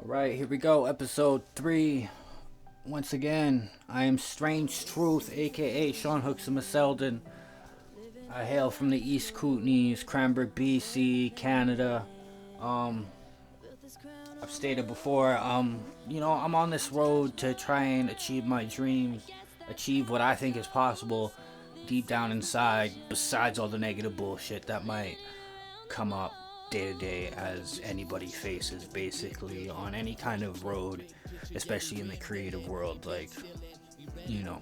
Alright, here we go. Episode 3. Once again, I am Strange Truth, aka Sean Hooksama Selden. I hail from the East Kootenays, Cranbrook, BC, Canada. Um, I've stated before, I'm on this road to try and achieve my dreams, achieve what I think is possible deep down inside, besides all the negative bullshit that might come up day to day as anybody faces basically on any kind of road, especially in the creative world, you know.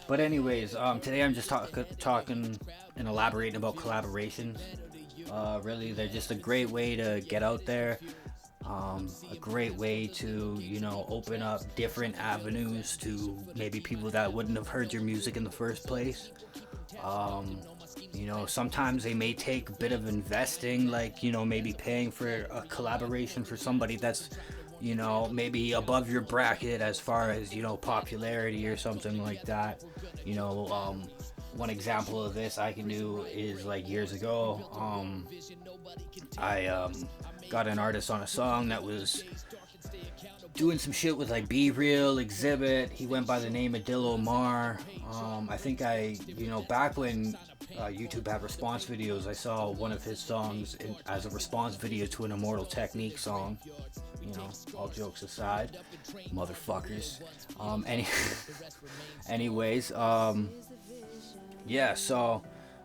But anyways, today I'm just talking and elaborating about collaborations. Really, they're just a great way to get out there, a great way to, open up different avenues to maybe people that wouldn't have heard your music in the first place. um, Sometimes they may take a bit of investing, maybe paying for a collaboration for somebody that's, maybe above your bracket as far as, popularity or something like that. One example of this I can do is like years ago, I got an artist on a song that was doing some shit with like Be Real, Exhibit. He went by the name Adil Omar. I think back when YouTube had response videos, I saw one of his songs as a response video to an Immortal Technique song. All jokes aside, motherfuckers. Anyways, yeah, so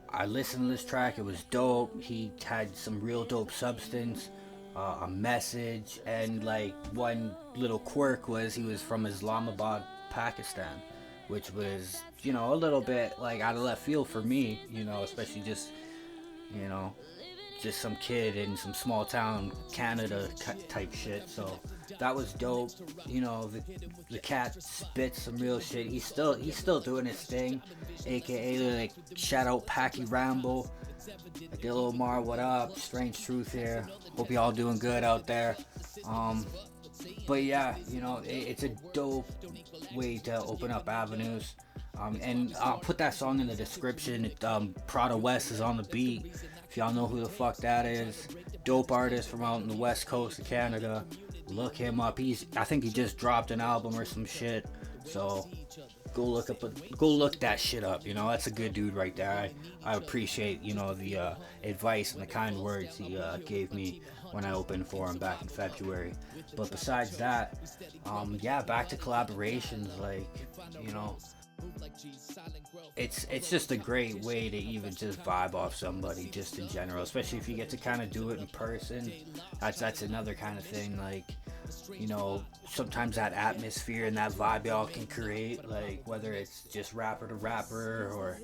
I listened to this track. It was dope. He had some real dope substance, a message, and like one little quirk was he was from Islamabad, Pakistan, which was, a little bit like out of left field for me, especially you know, just some kid in some small town Canada type shit. So that was dope. The cat spits some real shit. He's still doing his thing, aka like shout out Packy Rambo, Adil Omar, what up? Strange Truth here. Hope y'all doing good out there. But yeah, it's a dope way to open up avenues. And I'll put that song in the description. Prada West is on the beat. If y'all know who the fuck that is, dope artist from out in the west coast of Canada. Look him up. I think he just dropped an album or some shit. So go look that shit up. That's a good dude right there. I appreciate the advice and the kind words he gave me when I opened for him back in February. But besides that, yeah, back to collaborations. It's just a great way to even just vibe off somebody just in general, especially if you get to kind of do it in person. That's another kind of thing, sometimes that atmosphere and that vibe y'all can create, like whether it's just rapper to rapper or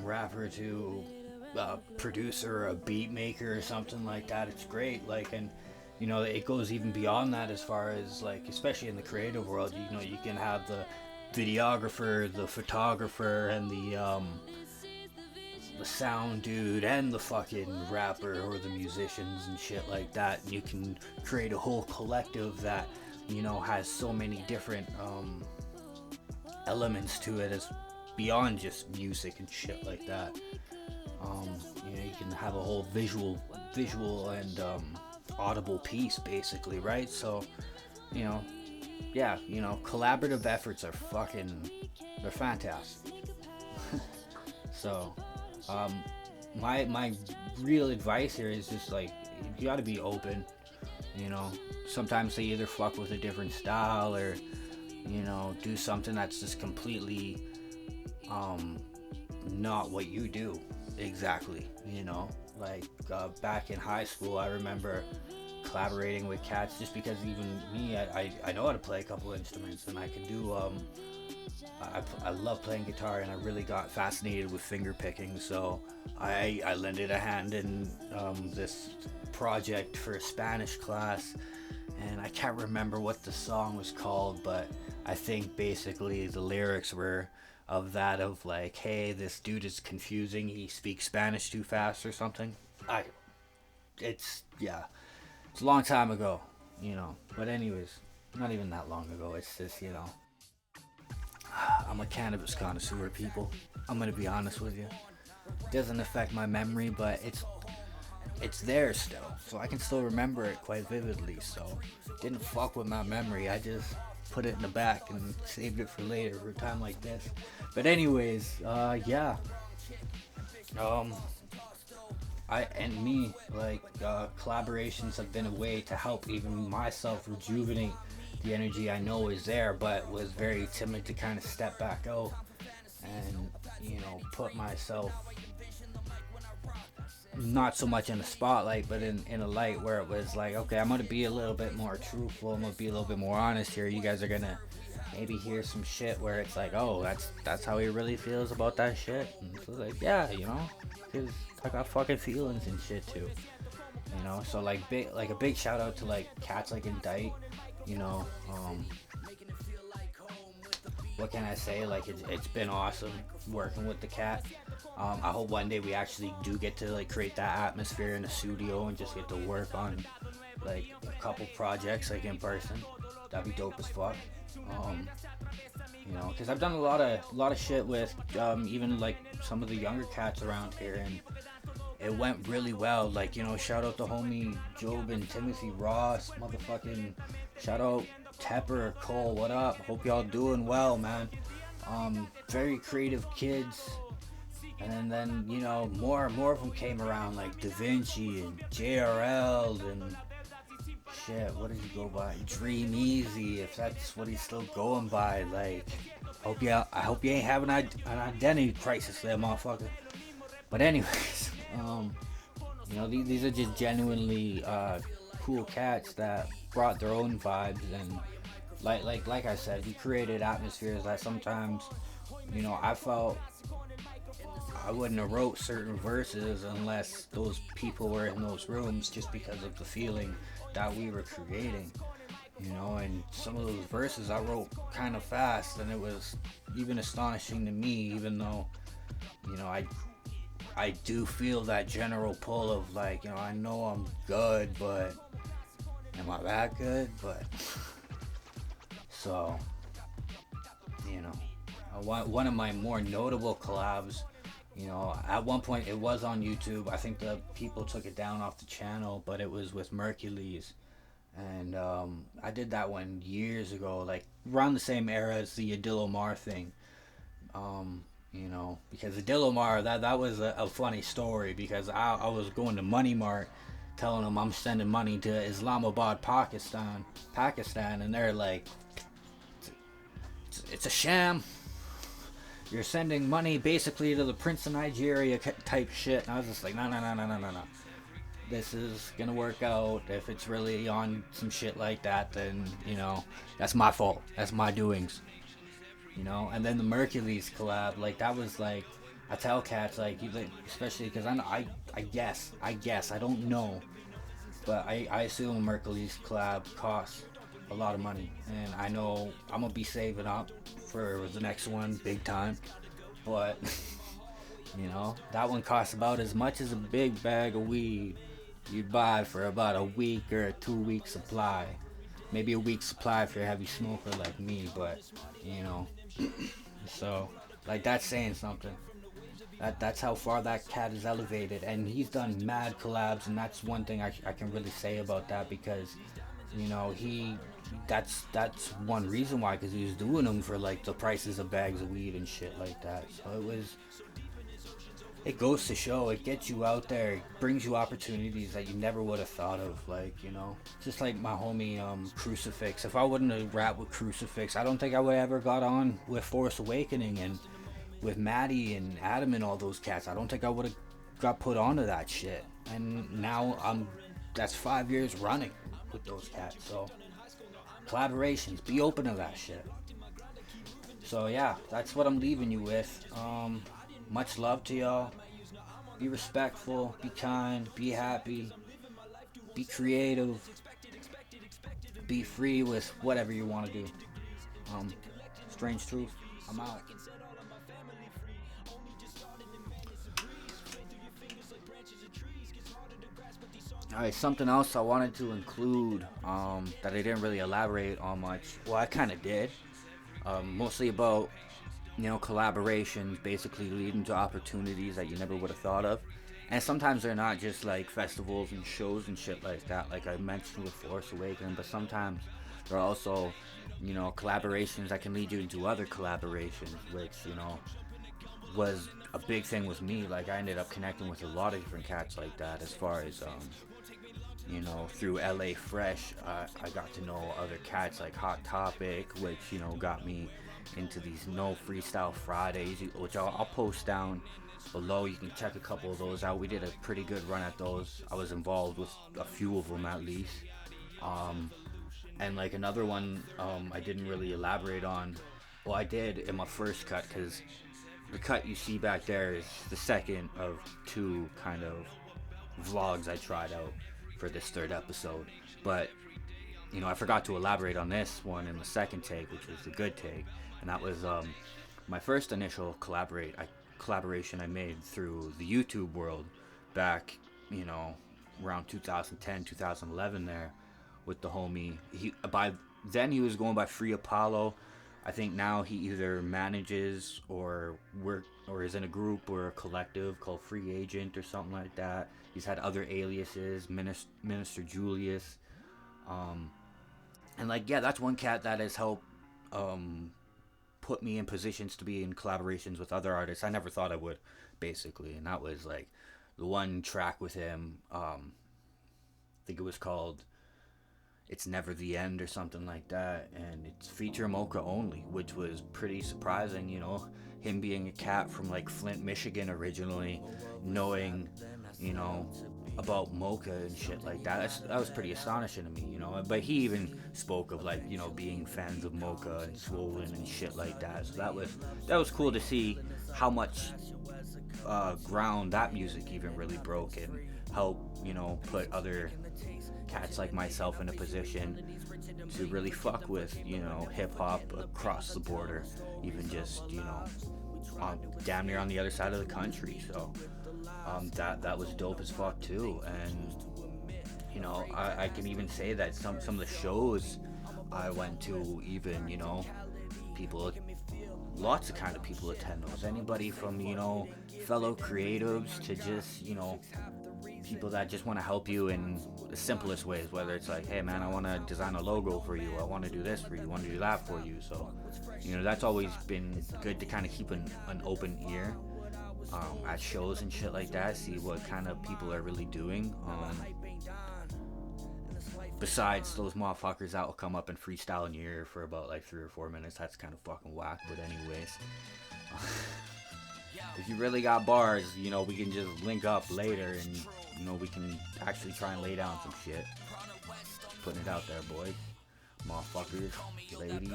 rapper to producer or a beat maker or something like that. It's great, and it goes even beyond that as far as especially in the creative world. You can have the videographer, the photographer, and the sound dude, and the fucking rapper or the musicians and shit like that. And you can create a whole collective that has so many different elements to it, as beyond just music and shit like that. You can have a whole visual and audible piece basically, right? So yeah, collaborative efforts are they're fantastic. So, my real advice here is just you gotta be open. Sometimes they either fuck with a different style or, do something that's just completely, not what you do exactly. Back in high school, I remember collaborating with cats just because even me, I know how to play a couple instruments, and I can do I love playing guitar, and I really got fascinated with finger picking, so I lended a hand in this project for a Spanish class, and I can't remember what the song was called, but I think basically the lyrics were of hey, this dude is confusing, he speaks Spanish too fast or something. It's a long time ago, but anyways, not even that long ago. It's just, I'm a cannabis connoisseur, people. I'm gonna be honest with you. It doesn't affect my memory, but it's there still, so I can still remember it quite vividly. So didn't fuck with my memory. I just put it in the back and saved it for later for a time like this. But anyways, yeah. Um, I and me like collaborations have been a way to help even myself rejuvenate the energy I know is there, but was very timid to kind of step back out and put myself not so much in the spotlight, but in a light where it was like, okay, I'm gonna be a little bit more truthful. I'm gonna be a little bit more honest here. You guys are gonna maybe hear some shit where it's like, oh, that's how he really feels about that shit. And so like, yeah, because I got fucking feelings and shit too. So like a big shout out to like cats like Indite. What can I say? Like it's been awesome working with the cat. I hope one day we actually do get to like create that atmosphere in the studio and just get to work on like a couple projects like in person. That'd be dope as fuck. Because I've done a lot of shit with even like some of the younger cats around here, and it went really well. Like, shout out to homie Job and Timothy Ross, motherfucking shout out Tepper, Cole, what up? Hope y'all doing well, man. Very creative kids. And then, more of them came around, like Da Vinci and JRL and shit, what did he go by? Dream Easy, if that's what he's still going by. Like, I hope you ain't having an identity crisis there, motherfucker. But anyways, these are just genuinely cool cats that brought their own vibes, and like I said, we created atmospheres that sometimes, I felt I wouldn't have wrote certain verses unless those people were in those rooms, just because of the feeling that we were creating. And some of those verses I wrote kind of fast, and it was even astonishing to me, even though, I do feel that general pull of like, I know I'm good, but am I that good? But so, one of my more notable collabs, at one point it was on YouTube. I think the people took it down off the channel, but it was with Mercurys. And I did that one years ago, like around the same era as the Adil Omar thing. Because Adil Omar, that was a funny story, because I was going to Money Mart telling them I'm sending money to Islamabad, Pakistan, and they're like, it's a sham. You're sending money basically to the Prince of Nigeria type shit. And I was just like, no. This is gonna work out. If it's really on some shit like that, then, that's my fault. That's my doings. And then the Mercurys collab, like, that was like, I tell cats, like, especially because I guess, I don't know, but I assume a Mercurys collab costs a lot of money, and I know I'm gonna be saving up for the next one big time, but that one costs about as much as a big bag of weed you'd buy for about a week or a 2-week supply. Maybe a week's supply if you're a heavy smoker like me, but so like, that's saying something. That's how far that cat is elevated, and he's done mad collabs, and that's one thing I can really say about that, because that's one reason why, because he was doing them for like the prices of bags of weed and shit like that. So it goes to show, it gets you out there, it brings you opportunities that you never would have thought of, like, just like my homie Crucifix. If I wouldn't have rapped with Crucifix, I don't think I would have ever got on with Force Awakening and with Maddie and Adam and all those cats. I don't think I would have got put onto that shit, and now that's 5 years running with those cats. So collaborations, be open to that shit. So yeah, that's what I'm leaving you with. Much love to y'all. Be respectful, be kind, be happy, be creative, be free with whatever you want to do. Strange Truth, I'm out. Alright, something else I wanted to include that I didn't really elaborate on much. Well, I kind of did. Mostly about, collaborations basically leading to opportunities that you never would have thought of. And sometimes they're not just like festivals and shows and shit like that, like I mentioned with Force Awakening, but sometimes there are also, collaborations that can lead you into other collaborations, which, was a big thing with me. Like I ended up connecting with a lot of different cats like that. As far as through LA Fresh, I got to know other cats like Hot Topic, which got me into these No Freestyle Fridays, which I'll post down below. You can check a couple of those out. We did a pretty good run at those. I was involved with a few of them at least. And like another one, I didn't really elaborate on. Well, I did in my first cut, because the cut you see back there is the second of two kind of vlogs I tried out for this third episode. But I forgot to elaborate on this one in the second take, which was the good take, and that was my first initial collaboration I made through the YouTube world back, around 2010, 2011 there, with the homie. By then he was going by Free Apollo. I think now he either manages or is in a group or a collective called Free Agent or something like that. He's had other aliases, Minister Julius, and like, yeah, that's one cat that has helped put me in positions to be in collaborations with other artists I never thought I would, basically. And that was like the one track with him. I think it was called It's Never the End or something like that, and it's feature Mocha only, which was pretty surprising. Him being a cat from like Flint, Michigan originally, knowing about Mocha and shit like that. That was pretty astonishing to me, But he even spoke of like, being fans of Mocha and Swollen and shit like that. So that was cool to see how much ground that music even really broke, and help, put other cats like myself in a position to really fuck with, hip hop across the border, even just, damn near on the other side of the country. So that was dope as fuck too. And I can even say that some of the shows I went to, even lots of kind of people attend those. Anybody from fellow creatives to just people that just want to help you in the simplest ways, whether it's like, hey man, I want to design a logo for you, I want to do this for you, I want to do that for you. So that's always been good to kind of keep an open ear at shows and shit like that, see what kind of people are really doing. Besides those motherfuckers that will come up and freestyle in your ear for about like 3 or 4 minutes, that's kind of fucking whack. But anyways, if you really got bars, we can just link up later, and we can actually try and lay down some shit. Putting it out there, boys, motherfuckers, ladies.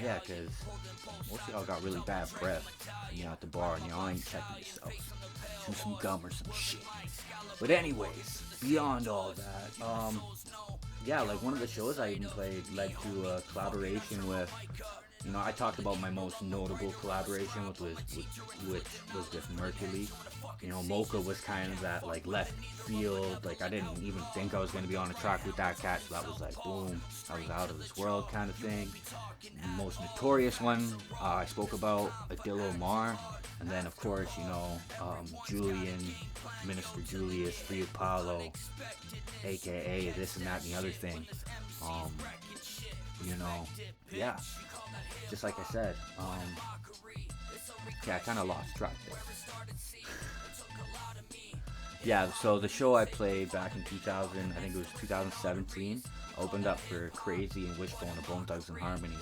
Yeah, cause most of y'all got really bad breath, at the bar, and y'all ain't checking yourself. Chew some gum or some shit. But anyways, beyond all that, yeah, like one of the shows I even played led to a collaboration with, I talked about my most notable collaboration which was with Mercurys. Mocha was kind of that like left field, like I didn't even think I was going to be on a track with that cat, so that was like boom, I was out of this world kind of thing. The most notorious one I spoke about, Adil, Omar, and then of course Julian, Minister Julius, Free Apollo, aka this and that and the other thing. Yeah, just like I said, I kind of lost track there. Yeah, so the show I played back in 2000, I think it was 2017, opened up for Crazy and Wishbone of Bone Thugs and Harmony.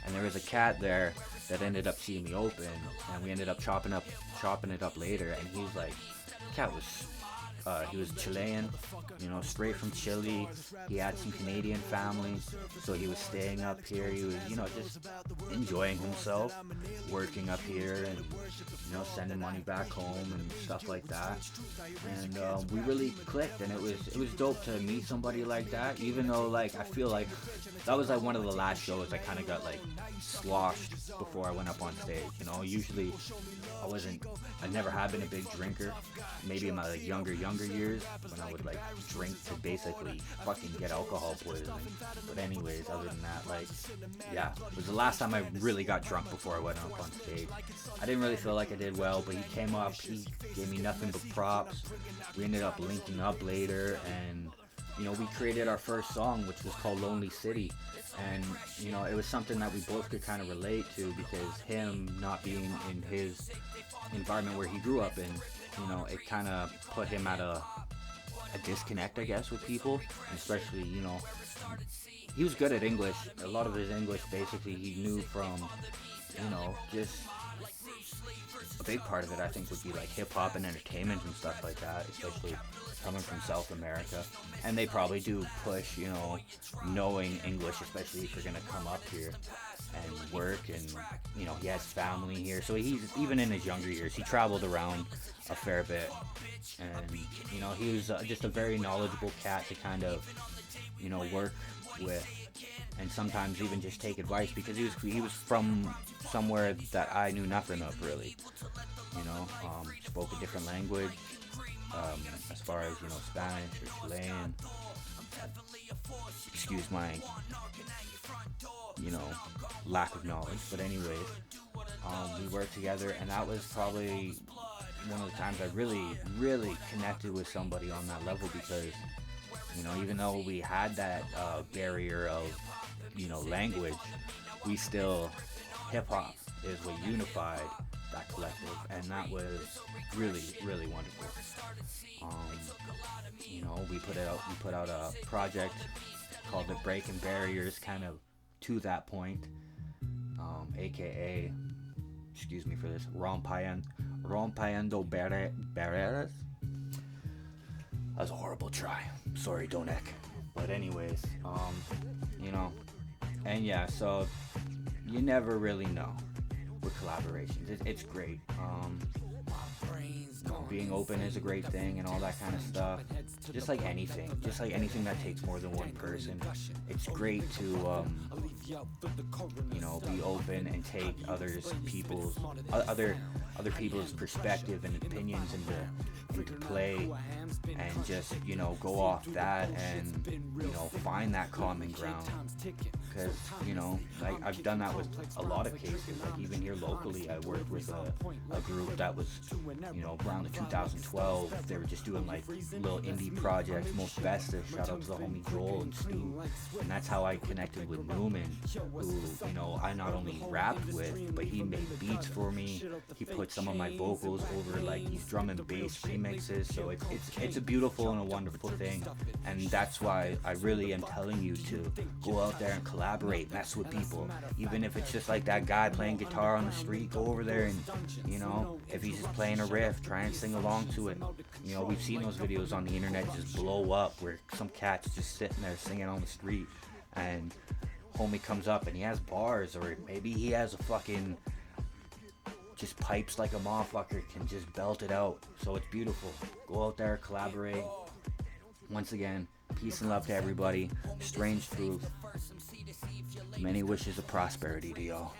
And there was a cat there that ended up seeing me open, and we ended up chopping it up later. And he was like, cat was he was Chilean, straight from Chile. He had some Canadian family, so he was staying up here. He was, just enjoying himself, working up here, and sending money back home and stuff like that. And we really clicked, and it was dope to meet somebody like that. Even though I feel like that was like one of the last shows I kind of got like sloshed before I went up on stage. Usually I never have been a big drinker. Maybe in my younger years when I would drink to basically fucking get alcohol poisoning. But anyways, other than that, yeah, it was the last time I really got drunk before I went up on stage. I didn't really feel like I did well, but he came up, he gave me nothing but props. We ended up linking up later, and you know, we created our first song, which was called Lonely City. And you know, it was something that we both could kind of relate to, because him not being in his environment where he grew up in, you know, it kind of put him at a disconnect, I guess, with people, and especially, you know, he was good at English. A lot of his English basically he knew from, you know, just a big part of it, I think, would be like hip hop and entertainment and stuff like that, especially coming from South America. And they probably do push, you know, knowing English, especially if you're gonna come up here and work. And you know, he has family here, so he's, even in his younger years, he traveled around a fair bit. And you know, he was just a very knowledgeable cat to kind of, you know, work with, and sometimes even just take advice, because he was from somewhere that I knew nothing of, really. You know, spoke a different language, as far as, you know, Spanish or Chilean. Excuse my, you know, lack of knowledge, but anyways, we worked together, and that was probably one of the times I really connected with somebody on that level, because, you know, even though we had that barrier of, you know, language, we still, hip-hop is what unified that collective, and that was really wonderful. You know, we put out a project called the Breaking Barriers, kind of to that point, aka, excuse me for this, Rompayendo Barreras. That was a horrible try. Sorry, Donec. But anyways, you know, and yeah, so you never really know with collaborations. It's great. You know, being open is a great thing and all that kind of stuff. Just like anything that takes more than one person, it's great to, you know, be open and take other people's perspective and opinions into play, and just, you know, go off that and, you know, find that common ground. Because, you know, like, I've done that with a lot of cases. Like, even here locally, I worked with a group that was, you know, around the 2012. They were just doing like little indie projects. Most Bestest, shout out to the homie Joel and Stu. And that's how I connected with NEWMAN, who, you know, I not only rapped with, but he made beats for me. He put some of my vocals over like these drum and bass remixes. So it's a beautiful and a wonderful thing. And that's why I really am telling you to go out there and collaborate, mess with people. Even if it's just like that guy playing guitar on the street, go over there and, you know, if he's just playing a riff, try and sing along to it. You know, we've seen those videos on the internet just blow up, where some cat's just sitting there singing on the street, and homie comes up and he has bars, or maybe he has a fucking, just pipes like a motherfucker, can just belt it out. So it's beautiful. Go out there, collaborate. Once again, peace and love to everybody. Strange Truth. Many wishes of prosperity to y'all.